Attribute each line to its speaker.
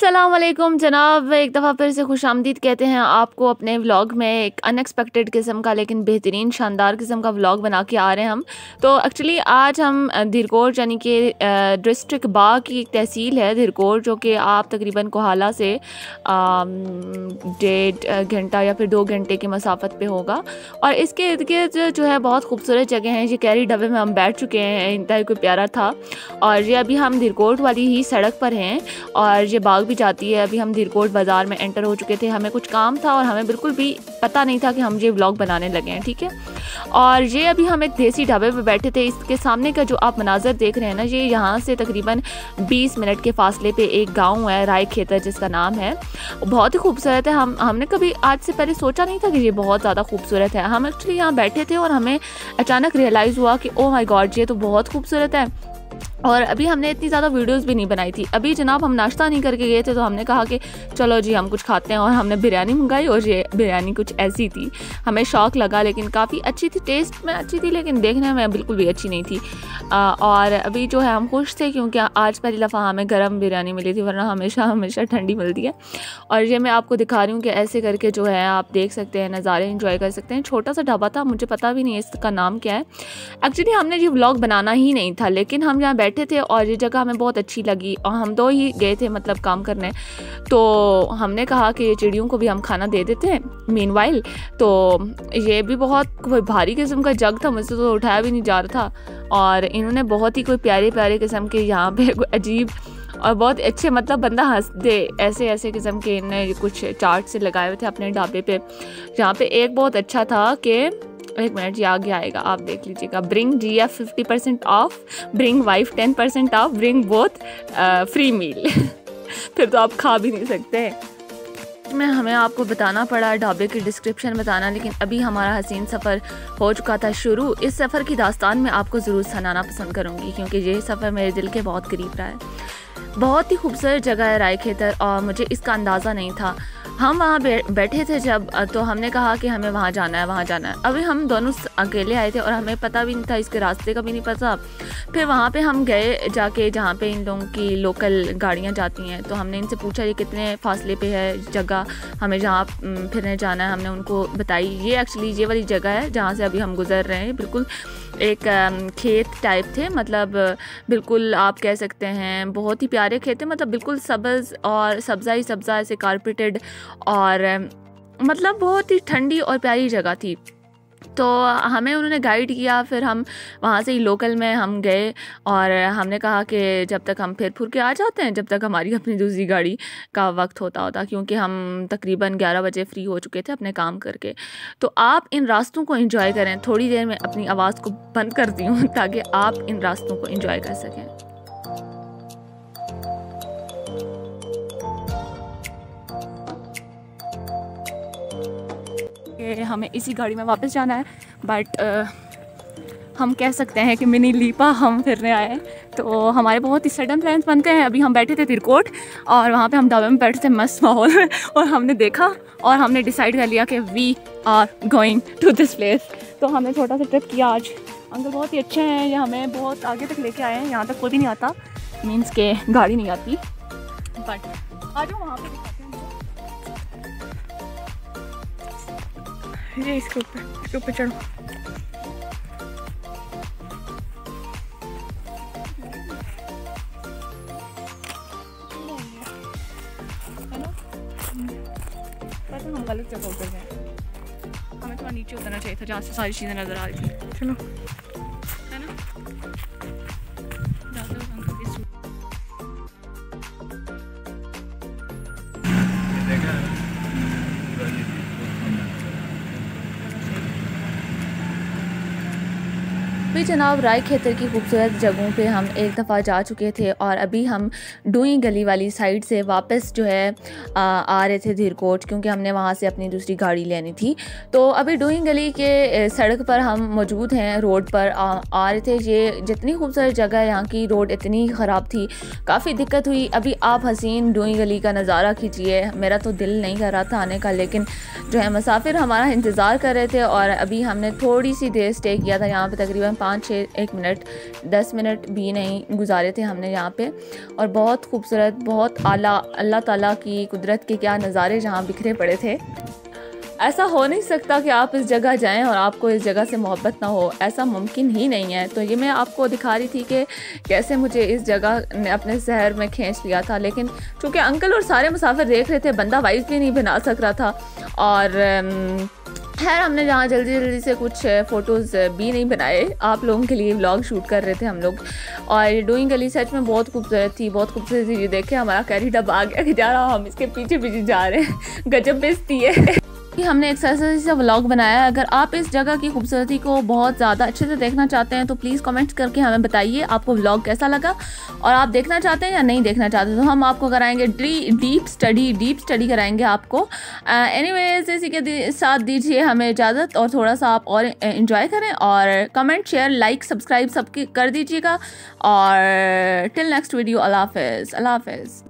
Speaker 1: अस्सलाम वालेकुम जनाब, एक दफ़ा फिर से खुशामदीद कहते हैं आपको अपने व्लॉग में। एक अनएक्सपेक्टेड किस्म का लेकिन बेहतरीन शानदार किस्म का व्लॉग बना के आ रहे हैं हम। तो एक्चुअली आज हम धीरकोट यानी कि डिस्ट्रिक्ट बाग की एक तहसील है धीरकोट, जो कि आप तकरीबन कोहाला से 1.5 घंटा या फिर 2 घंटे की मसाफत पे होगा। और इसके इर्द गिर्द जो है बहुत खूबसूरत जगह हैं। ये कैरी ढाबे में हम बैठ चुके हैं, इंतहा कोई प्यारा था। और ये अभी हम धीरकोट वाली ही सड़क पर हैं और ये बाग भी जाती है। अभी हम धीरकोट बाज़ार में एंटर हो चुके थे, हमें कुछ काम था और हमें बिल्कुल भी पता नहीं था कि हम ये व्लॉग बनाने लगे हैं, ठीक है। और ये अभी हम एक देसी ढाबे पे बैठे थे। इसके सामने का जो आप मनाजर देख रहे हैं ना, ये यहाँ से तकरीबन 20 मिनट के फासले पे एक गांव है राय खेतर जिसका नाम है। बहुत ही खूबसूरत है। हमने कभी आज से पहले सोचा नहीं था कि ये बहुत ज़्यादा खूबसूरत है। हम एक्चुअली यहाँ बैठे थे और हमें अचानक रियलाइज़ हुआ कि ओह माय गॉड, ये तो बहुत खूबसूरत है। और अभी हमने इतनी ज़्यादा वीडियोस भी नहीं बनाई थी। अभी जनाब हम नाश्ता नहीं करके गए थे, तो हमने कहा कि चलो जी हम कुछ खाते हैं। और हमने बिरयानी मंगाई और ये बिरयानी कुछ ऐसी थी, हमें शौक़ लगा, लेकिन काफ़ी अच्छी थी, टेस्ट में अच्छी थी, लेकिन देखने में बिल्कुल भी अच्छी नहीं थी। और अभी जो है हम खुश थे क्योंकि आज पहली दफ़ा हमें गर्म बिरयानी मिली थी, वरना हमेशा ठंडी मिलती है। और ये मैं आपको दिखा रही हूँ कि ऐसे करके जो है आप देख सकते हैं, नज़ारे इंजॉय कर सकते हैं। छोटा सा ढाबा था, मुझे पता भी नहीं है इसका नाम क्या है। एक्चुअली हमने ये व्लॉग बनाना ही नहीं था, लेकिन हम यहाँ बैठे थे और ये जगह हमें बहुत अच्छी लगी और हम दो ही गए थे मतलब काम करने। तो हमने कहा कि चिड़ियों को भी हम खाना दे देते हैं मीनवाइल। तो ये भी बहुत कोई भारी किस्म का जग था, मुझसे तो उठाया भी नहीं जा रहा था। और इन्होंने बहुत ही कोई प्यारे प्यारे किस्म के यहाँ पे अजीब और बहुत अच्छे, मतलब बंदा हंस दे ऐसे किस्म के इन्हें कुछ चार्ट से लगाए हुए थे अपने ढाबे पे। यहाँ पे एक बहुत अच्छा था कि एक मिनट, ये आगे आएगा, आप देख लीजिएगा। Bring GF 50% off, bring wife 10% off, bring both free meal. फिर तो आप खा भी नहीं सकते। हमें आपको बताना पड़ा, ढाबे की डिस्क्रिप्शन बताना, लेकिन अभी हमारा हसीन सफ़र हो चुका था शुरू। इस सफ़र की दास्तान में आपको ज़रूर सुनाना पसंद करूँगी क्योंकि ये सफ़र मेरे दिल के बहुत करीब रहा है। बहुत ही खूबसूरत जगह है राय खेतर और मुझे इसका अंदाज़ा नहीं था। हम वहाँ बैठे थे जब, तो हमने कहा कि हमें वहाँ जाना है। अभी हम दोनों अकेले आए थे और हमें पता भी नहीं था, इसके रास्ते का भी नहीं पता। फिर वहाँ पे हम गए जाके जहाँ पे इन लोगों की लोकल गाड़ियाँ जाती हैं। तो हमने इनसे पूछा ये कितने फासले पे है जगह, हमें जहाँ फिरने जाना है। हमने उनको बताई ये एक्चुअली ये वाली जगह है जहाँ से अभी हम गुज़र रहे हैं। बिल्कुल एक खेत टाइप थे, मतलब बिल्कुल आप कह सकते हैं बहुत ही प्यारे खेत थे, मतलब बिल्कुल सब्ज़ और सब्ज़ा ऐसे कारपेटेड, और मतलब बहुत ही ठंडी और प्यारी जगह थी। तो हमें उन्होंने गाइड किया। फिर हम वहाँ से ही लोकल में हम गए और हमने कहा कि जब तक हम फिर फुर के आ जाते हैं, जब तक हमारी अपनी दूसरी गाड़ी का वक्त होता, क्योंकि हम तकरीबन 11 बजे फ्री हो चुके थे अपने काम करके। तो आप इन रास्तों को एंजॉय करें। थोड़ी देर में अपनी आवाज़ को बंद करती हूँ ताकि आप इन रास्तों को एंजॉय कर सकें। हमें इसी गाड़ी में वापस जाना है, बट हम कह सकते हैं कि मिनी लीपा हम फिरने आए हैं। तो हमारे बहुत ही सडन प्लान्स बनते हैं। अभी हम बैठे थे धीरकोट और वहाँ पे हम ढाबे में बैठे थे मस्त माहौल में, और हमने देखा और हमने डिसाइड कर लिया कि we are going to this place. तो हमने छोटा सा ट्रिप किया आज। अंकल बहुत ही अच्छे हैं, ये हमें बहुत आगे तक लेके आए हैं। यहाँ तक कोई भी नहीं आता, मीन्स के गाड़ी नहीं आती, बट आ जाओ वहाँ पर ये इसके ऊपर चढ़ो। पता हम गलत जगह उतर गए, हमें थोड़ा नीचे उतरना चाहिए था जहाँ से सारी चीज़ें नज़र आ रही थी। चलो, है ना। भी जनाब राय खेतर की खूबसूरत जगहों पे हम एक दफ़ा जा चुके थे और अभी हम डूई गली वाली साइड से वापस जो है आ रहे थे धीरकोट, क्योंकि हमने वहाँ से अपनी दूसरी गाड़ी लेनी थी। तो अभी डूई गली के सड़क पर हम मौजूद हैं, रोड पर आ रहे थे। ये जितनी खूबसूरत जगह है, यहाँ की रोड इतनी ख़राब थी, काफ़ी दिक्कत हुई। अभी आप हसीन डूई गली का नज़ारा कीजिए। मेरा तो दिल नहीं कर रहा था आने का, लेकिन जो है मुसाफिर हमारा इंतज़ार कर रहे थे और अभी हमने थोड़ी सी देर स्टे किया था यहाँ पर, तकरीबन 5-6 मिनट 10 मिनट भी नहीं गुजारे थे हमने यहाँ पे। और बहुत खूबसूरत, बहुत आला, अल्लाह ताला की कुदरत के क्या नज़ारे जहाँ बिखरे पड़े थे। ऐसा हो नहीं सकता कि आप इस जगह जाएं और आपको इस जगह से मोहब्बत ना हो, ऐसा मुमकिन ही नहीं है। तो ये मैं आपको दिखा रही थी कि कैसे मुझे इस जगह ने अपने शहर में खींच लिया था। लेकिन चूँकि अंकल और सारे मुसाफिर देख रहे थे, बंदा वाइफ भी नहीं बना सक रहा था। और खैर हमने जहाँ जल्दी से कुछ फ़ोटोज़ भी नहीं बनाए, आप लोगों के लिए व्लॉग शूट कर रहे थे हम लोग। और डूइंग गली सच में बहुत खूबसूरत थी, बहुत खूबसूरत थी। ये देखे हमारा कैरी डब आ गया कि जा रहा, हम इसके पीछे पीछे जा रहे हैं। गजब बेइज्जती है। हमने एक सा व्लॉग बनाया है। अगर आप इस जगह की खूबसूरती को बहुत ज़्यादा अच्छे से देखना चाहते हैं तो प्लीज़ कमेंट्स करके हमें बताइए आपको व्लॉग कैसा लगा, और आप देखना चाहते हैं या नहीं देखना चाहते तो हम आपको कराएंगे डीप स्टडी कराएंगे आपको। एनीवेज इसी के साथ दीजिए हमें इजाज़त, और थोड़ा सा आप और इन्जॉय करें, और कमेंट, शेयर, लाइक, सब्सक्राइब सबकी कर दीजिएगा। और टिल नेक्स्ट वीडियो, अल्लाह हाफ़िज़।